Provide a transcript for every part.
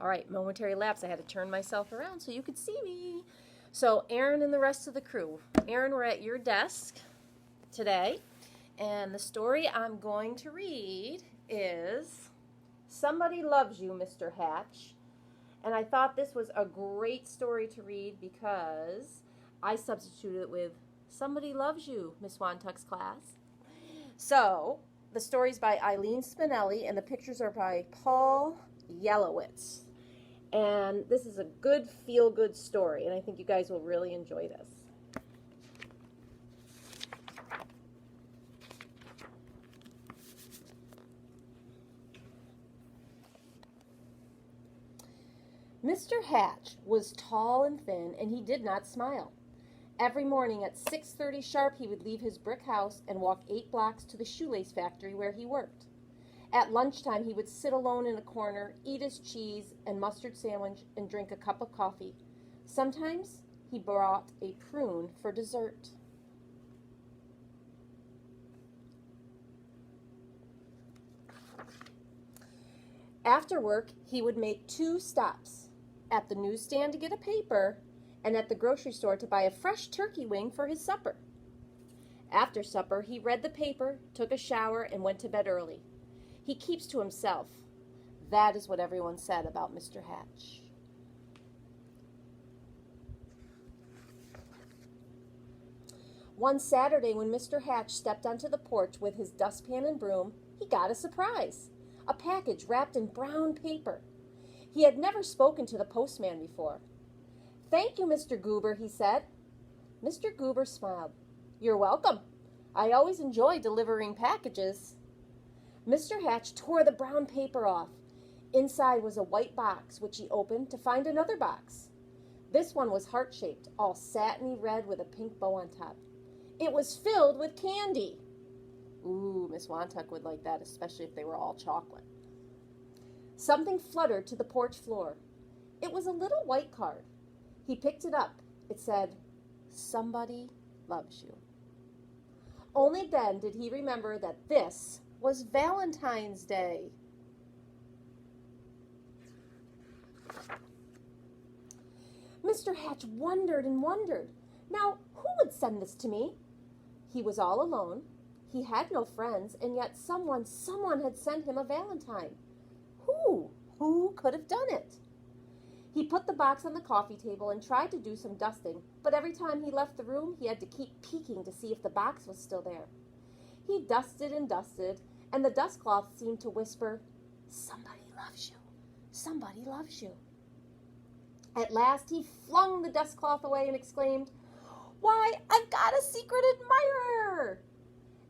All right, momentary lapse. I had to turn myself around so you could see me. So Aaron and the rest of the crew. Aaron, we're at your desk today, and the story I'm going to read is Somebody Loves You, Mr. Hatch. And I thought this was a great story to read because I substituted it with Somebody Loves You, Miss Wantuck's class. So the story's by Eileen Spinelli, and the pictures are by Paul Yellowitz. And this is a good, feel-good story, and I think you guys will really enjoy this. Mr. Hatch was tall and thin, and he did not smile. Every morning at 6:30 sharp, he would leave his brick house and walk 8 blocks to the shoelace factory where he worked. At lunchtime, he would sit alone in a corner, eat his cheese and mustard sandwich, and drink a cup of coffee. Sometimes he brought a prune for dessert. After work, he would make 2 stops, at the newsstand to get a paper, and at the grocery store to buy a fresh turkey wing for his supper. After supper, he read the paper, took a shower, and went to bed early. He keeps to himself. That is what everyone said about Mr. Hatch. One Saturday, when Mr. Hatch stepped onto the porch with his dustpan and broom, he got a surprise. A package wrapped in brown paper. He had never spoken to the postman before. "Thank you, Mr. Goober," he said. Mr. Goober smiled. "You're welcome. I always enjoy delivering packages." Mr. Hatch tore the brown paper off. Inside was a white box, which he opened to find another box. This one was heart-shaped, all satiny red with a pink bow on top. It was filled with candy. Ooh, Miss Wantuck would like that, especially if they were all chocolate. Something fluttered to the porch floor. It was a little white card. He picked it up. It said, "Somebody loves you." Only then did he remember that this was Valentine's Day. Mr. Hatch wondered and wondered. Now, who would send this to me? He was all alone. He had no friends, and yet someone had sent him a valentine. Who could have done it? He put the box on the coffee table and tried to do some dusting, but every time he left the room, he had to keep peeking to see if the box was still there. He dusted and dusted, and the dust cloth seemed to whisper, "Somebody loves you. Somebody loves you." At last, he flung the dust cloth away and exclaimed, "Why, I've got a secret admirer!"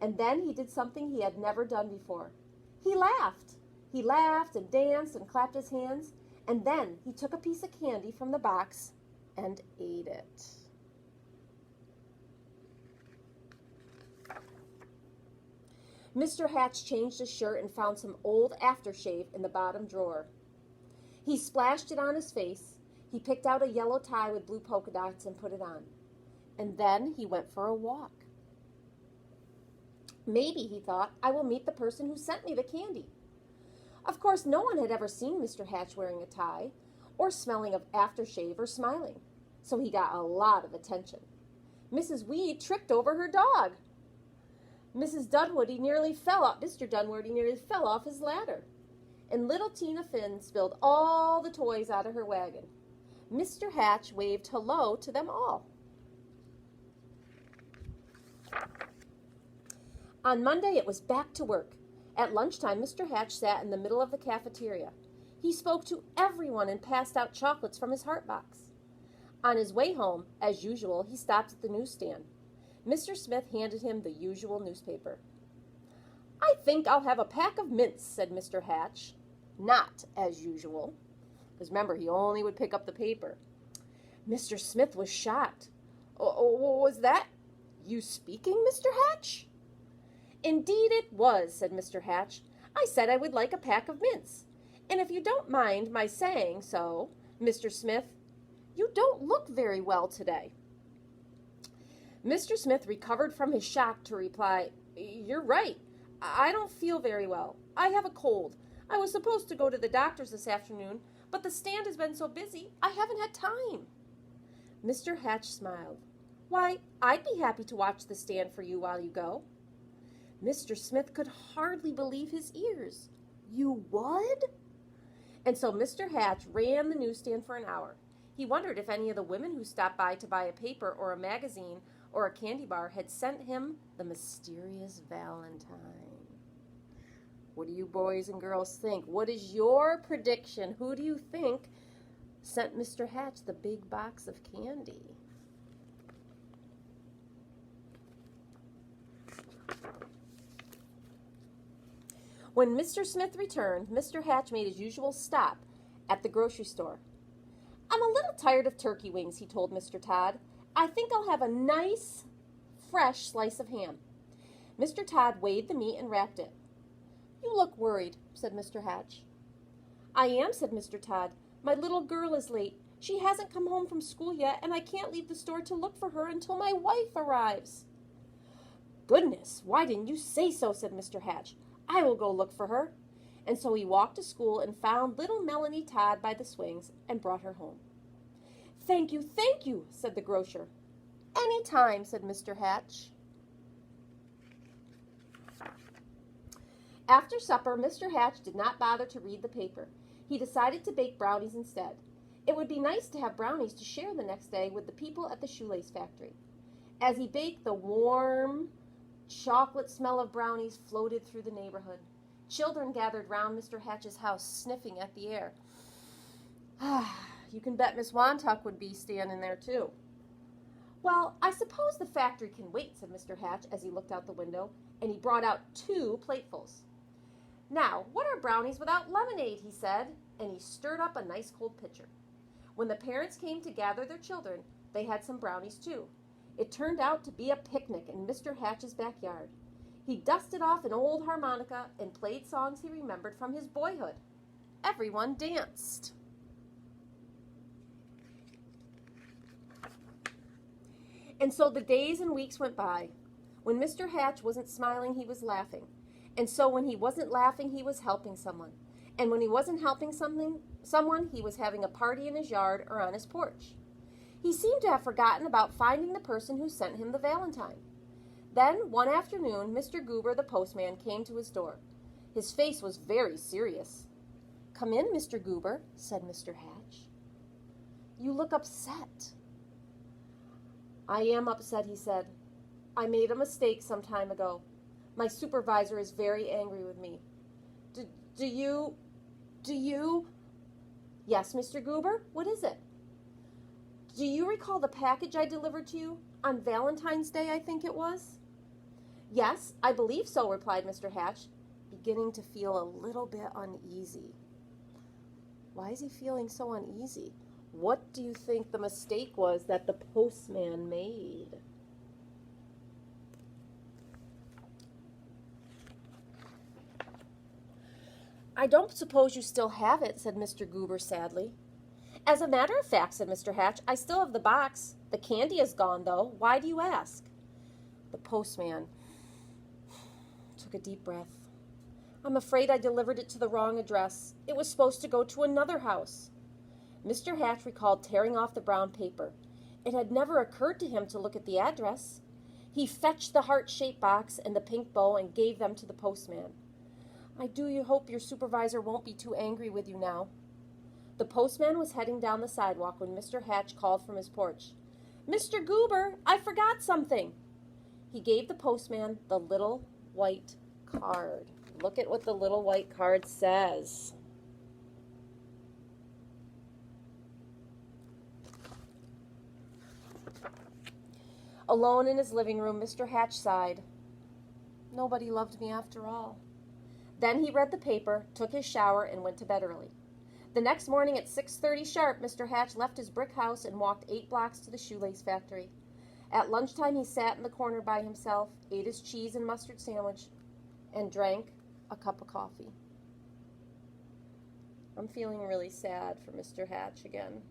And then he did something he had never done before. He laughed. He laughed and danced and clapped his hands, and then he took a piece of candy from the box and ate it. Mr. Hatch changed his shirt and found some old aftershave in the bottom drawer. He splashed it on his face. He picked out a yellow tie with blue polka dots and put it on. And then he went for a walk. Maybe, he thought, I will meet the person who sent me the candy. Of course, no one had ever seen Mr. Hatch wearing a tie, or smelling of aftershave, or smiling, so he got a lot of attention. Mrs. Weed tripped over her dog. Mr. Dunwoody nearly fell off his ladder. And little Tina Finn spilled all the toys out of her wagon. Mr. Hatch waved hello to them all. On Monday, it was back to work. At lunchtime, Mr. Hatch sat in the middle of the cafeteria. He spoke to everyone and passed out chocolates from his heart box. On his way home, as usual, he stopped at the newsstand. Mr. Smith handed him the usual newspaper. "I think I'll have a pack of mints," said Mr. Hatch. Not as usual, because remember, he only would pick up the paper. Mr. Smith was shocked. "Oh, was that you speaking, Mr. Hatch?" "Indeed it was," said Mr. Hatch. "I said I would like a pack of mints. And if you don't mind my saying so, Mr. Smith, you don't look very well today." Mr. Smith recovered from his shock to reply, "You're right. I don't feel very well. I have a cold. I was supposed to go to the doctor's this afternoon, but the stand has been so busy, I haven't had time. Mr. Hatch smiled. Why, I'd be happy to watch the stand for you while you go. Mr. Smith could hardly believe his ears. You would? And so Mr. Hatch ran the newsstand for an hour. He wondered if any of the women who stopped by to buy a paper or a magazine or a candy bar had sent him the mysterious Valentine. What do you boys and girls think? What is your prediction? Who do you think sent Mr. Hatch the big box of candy? When Mr. Smith returned, Mr. Hatch made his usual stop at the grocery store. I'm a little tired of turkey wings, he told Mr. Todd. I think I'll have a nice, fresh slice of ham. Mr. Todd weighed the meat and wrapped it. You look worried, said Mr. Hatch. I am, said Mr. Todd. My little girl is late. She hasn't come home from school yet, and I can't leave the store to look for her until my wife arrives. Goodness, why didn't you say so, said Mr. Hatch. I will go look for her. And so he walked to school and found little Melanie Todd by the swings and brought her home. Thank you, said the grocer. Any time, said Mr. Hatch. After supper, Mr. Hatch did not bother to read the paper. He decided to bake brownies instead. It would be nice to have brownies to share the next day with the people at the shoelace factory. As he baked, the warm chocolate smell of brownies floated through the neighborhood. Children gathered round Mr. Hatch's house, sniffing at the air. You can bet Miss Wantuck would be standing there, too. Well, I suppose the factory can wait, said Mr. Hatch as he looked out the window, and he brought out 2 platefuls. Now, what are brownies without lemonade, he said, and he stirred up a nice cold pitcher. When the parents came to gather their children, they had some brownies, too. It turned out to be a picnic in Mr. Hatch's backyard. He dusted off an old harmonica and played songs he remembered from his boyhood. Everyone danced. And so the days and weeks went by. When Mr. Hatch wasn't smiling, he was laughing. And so when he wasn't laughing, he was helping someone. And when he wasn't helping someone, he was having a party in his yard or on his porch. He seemed to have forgotten about finding the person who sent him the Valentine. Then, one afternoon, Mr. Goober, the postman, came to his door. His face was very serious. Come in, Mr. Goober, said Mr. Hatch. You look upset. I am upset, he said. I made a mistake some time ago. My supervisor is very angry with me. Do you? Yes, Mr. Goober, what is it? Do you recall the package I delivered to you on Valentine's Day, I think it was? Yes, I believe so, replied Mr. Hatch, beginning to feel a little bit uneasy. Why is he feeling so uneasy? What do you think the mistake was that the postman made? I don't suppose you still have it, said Mr. Goober sadly. As a matter of fact, said Mr. Hatch, I still have the box. The candy is gone, though. Why do you ask? The postman took a deep breath. I'm afraid I delivered it to the wrong address. It was supposed to go to another house. Mr. Hatch recalled tearing off the brown paper. It had never occurred to him to look at the address. He fetched the heart-shaped box and the pink bow and gave them to the postman. I do hope your supervisor won't be too angry with you now. The postman was heading down the sidewalk when Mr. Hatch called from his porch. Mr. Goober, I forgot something. He gave the postman the little white card. Look at what the little white card says. Alone in his living room, Mr. Hatch sighed. Nobody loved me after all. Then he read the paper, took his shower, and went to bed early. The next morning at 6:30 sharp, Mr. Hatch left his brick house and walked 8 blocks to the shoelace factory. At lunchtime, he sat in the corner by himself, ate his cheese and mustard sandwich, and drank a cup of coffee. I'm feeling really sad for Mr. Hatch again.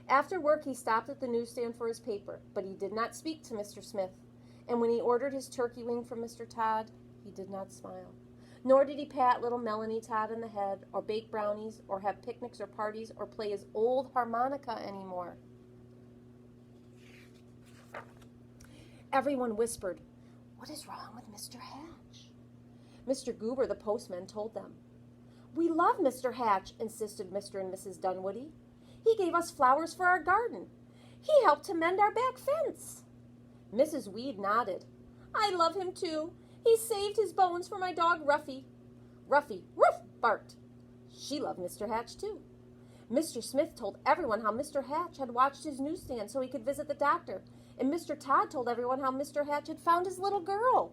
After work, he stopped at the newsstand for his paper, but he did not speak to Mr. Smith. And when he ordered his turkey wing from Mr. Todd, he did not smile. Nor did he pat little Melanie Todd in the head, or bake brownies, or have picnics or parties, or play his old harmonica anymore. Everyone whispered, "What is wrong with Mr. Hatch?" Mr. Goober, the postman, told them. "We love Mr. Hatch," insisted Mr. and Mrs. Dunwoody. "He gave us flowers for our garden. He helped to mend our back fence." Mrs. Weed nodded. "I love him too. He saved his bones for my dog Ruffy." Ruffy, woof, barked. She loved Mr. Hatch too. Mr. Smith told everyone how Mr. Hatch had watched his newsstand so he could visit the doctor, and Mr. Todd told everyone how Mr. Hatch had found his little girl.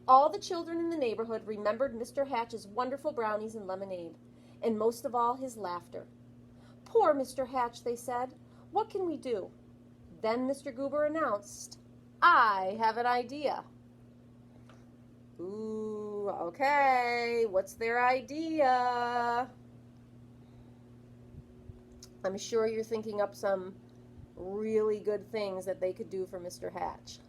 All the children in the neighborhood remembered Mr. Hatch's wonderful brownies and lemonade, and most of all his laughter. "Poor Mr. Hatch," they said. "What can we do?" Then Mr. Goober announced, "I have an idea." Ooh, okay, what's their idea? I'm sure you're thinking up some really good things that they could do for Mr. Hatch.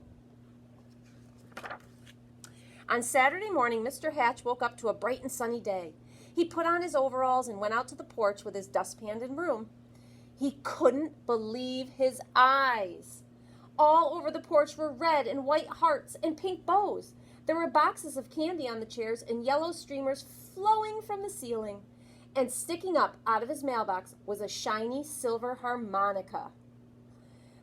On Saturday morning, Mr. Hatch woke up to a bright and sunny day. He put on his overalls and went out to the porch with his dustpan and broom. He couldn't believe his eyes. All over the porch were red and white hearts and pink bows. There were boxes of candy on the chairs and yellow streamers flowing from the ceiling. And sticking up out of his mailbox was a shiny silver harmonica.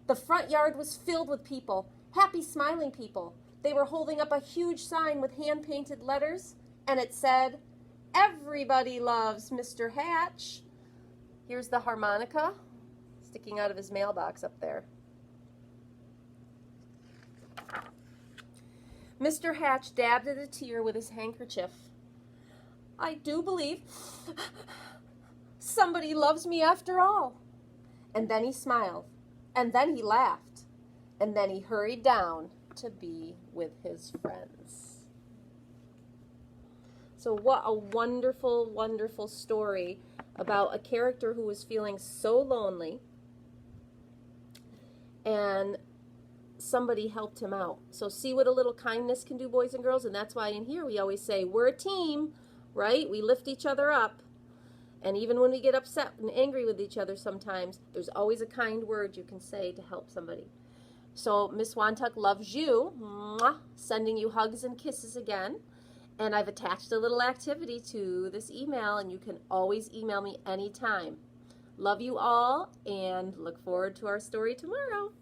The front yard was filled with people, happy, smiling people. They were holding up a huge sign with hand-painted letters, and it said, "Everybody loves Mr. Hatch." Here's the harmonica sticking out of his mailbox up there. Mr. Hatch dabbed at a tear with his handkerchief. "I do believe somebody loves me after all." And then he smiled, and then he laughed, and then he hurried down to be with his friends. So what a wonderful, wonderful story about a character who was feeling so lonely, and somebody helped him out. So see what a little kindness can do, boys and girls, and that's why in here we always say we're a team, right? We lift each other up. And even when we get upset and angry with each other sometimes, there's always a kind word you can say to help somebody. So Miss Wantuck loves you, mwah, sending you hugs and kisses again. And I've attached a little activity to this email, and you can always email me anytime. Love you all, and look forward to our story tomorrow.